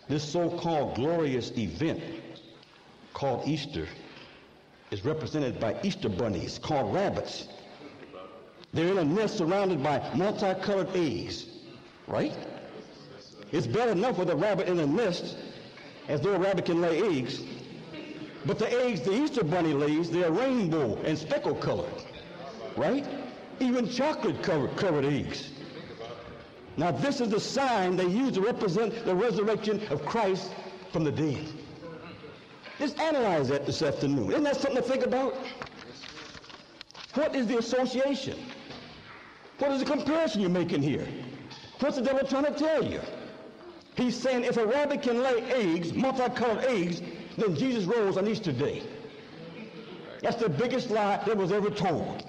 This so-called glorious event called Easter is represented by Easter bunnies called rabbits. They're in a nest surrounded by multicolored eggs, right? It's bad enough with a rabbit in a nest, as though a rabbit can lay eggs. But the eggs the Easter bunny lays, they're rainbow and speckle colored, right? Even chocolate covered eggs. Now this is the sign they use to represent the resurrection of Christ from the dead. Just analyze that this afternoon. Isn't that something to think about? What is the association? What is the comparison you're making here? What's the devil trying to tell you? He's saying if a rabbit can lay eggs, multicolored eggs, then Jesus rose on Easter Day. That's the biggest lie that was ever told.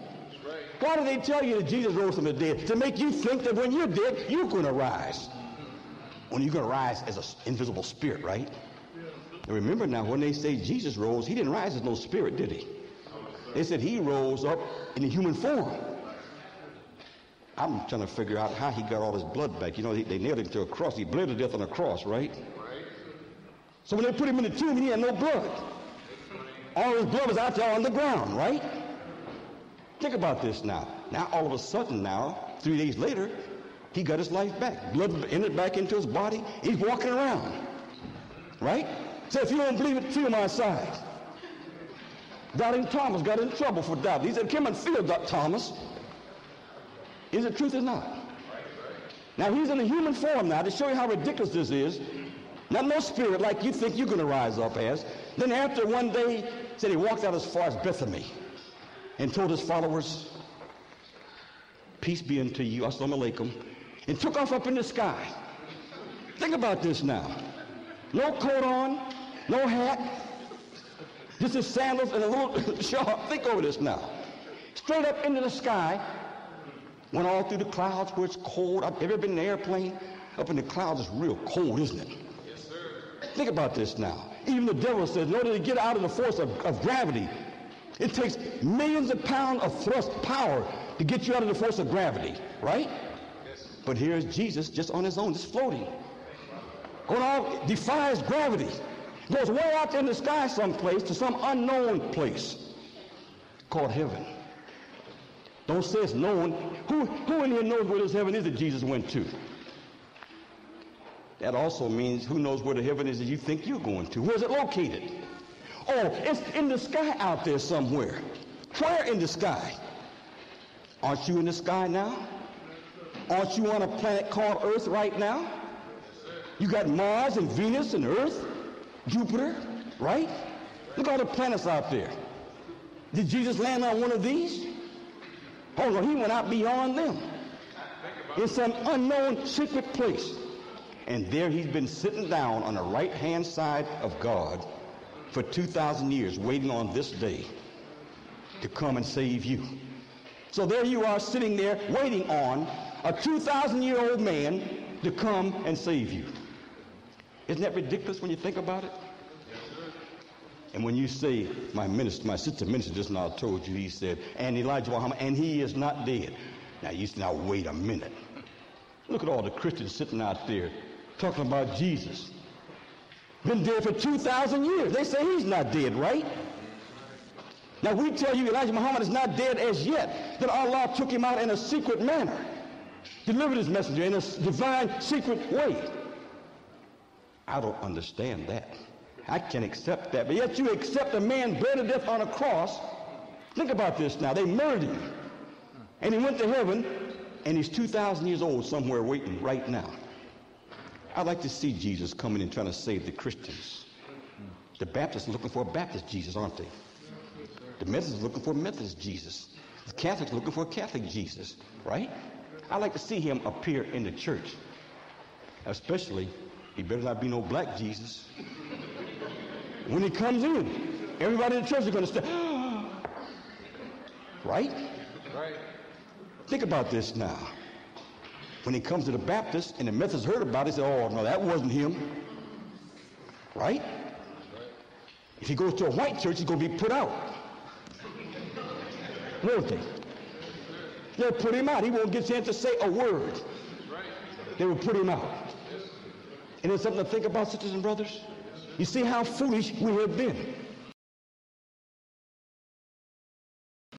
Why do they tell you that Jesus rose from the dead? To make you think that when you're dead, you're going to rise. When you're going to rise as an invisible spirit, right? And remember now, when they say Jesus rose, he didn't rise as no spirit, did he? They said he rose up in a human form. I'm trying to figure out how he got all his blood back. You know, they nailed him to a cross. He bled to death on a cross, right? So when they put him in the tomb, he had no blood. All his blood was out there on the ground, right? Think about this now. Now, all of a sudden now, 3 days later, he got his life back. Blood entered back into his body. He's walking around. Right? So if you don't believe it, feel my side. Doubting Thomas got in trouble for doubting. He said, come and feel that, Thomas. Is it truth or not? Now, he's in a human form now to show you how ridiculous this is. Not no spirit like you think you're going to rise up as. Then after one day, said he walked out as far as Bethany and told his followers, peace be unto you, assalamu alaikum, and took off up in the sky. Think about this now. No coat on, no hat, just his sandals and a little shawl. Think over this now. Straight up into the sky, went all through the clouds where it's cold. I've ever been in an airplane? Up in the clouds, it's real cold, isn't it? Yes, sir. Think about this now. Even the devil says, in order to get out of the force of gravity, it takes millions of pounds of thrust power to get you out of the force of gravity, right? Yes. But here's Jesus just on his own, just floating. Going out, defies gravity. Goes way out there in the sky someplace to some unknown place called heaven. Don't say it's known. Who in here knows where this heaven is that Jesus went to? That also means who knows where the heaven is that you think you're going to? Where's it located? Oh, it's in the sky out there somewhere. Where in the sky? Aren't you in the sky now? Aren't you on a planet called Earth right now? You got Mars and Venus and Earth, Jupiter, right? Look at all the planets out there. Did Jesus land on one of these? Oh no, he went out beyond them. In some unknown secret place. And there he's been sitting down on the right-hand side of God for 2,000 years, waiting on this day to come and save you. So there you are sitting there waiting on a 2,000-year-old man to come and save you. Isn't that ridiculous when you think about it? And when you say, my sister minister just now told you, he said, and Elijah Muhammad, and he is not dead. Now you say, now wait a minute. Look at all the Christians sitting out there talking about Jesus. Been dead for 2,000 years. They say he's not dead, right? Now we tell you Elijah Muhammad is not dead as yet. That Allah took him out in a secret manner. Delivered his messenger in a divine secret way. I don't understand that. I can't accept that. But yet you accept a man bled to death on a cross. Think about this now. They murdered him. And he went to heaven, and he's 2,000 years old somewhere waiting right now. I'd like to see Jesus coming and trying to save the Christians. The Baptists are looking for a Baptist Jesus, aren't they? The Methodists are looking for a Methodist Jesus. The Catholics are looking for a Catholic Jesus, right? I'd like to see him appear in the church. Especially, he better not be no black Jesus. When he comes in, everybody in the church is going to say, right? Right. Think about this now. When he comes to the Baptists and the Methodists heard about it, they say, oh, no, that wasn't him. Right? If he goes to a white church, he's going to be put out. Won't they? They'll put him out. He won't get a chance to say a word. They will put him out. And it's something to think about, sisters and brothers. You see how foolish we have been.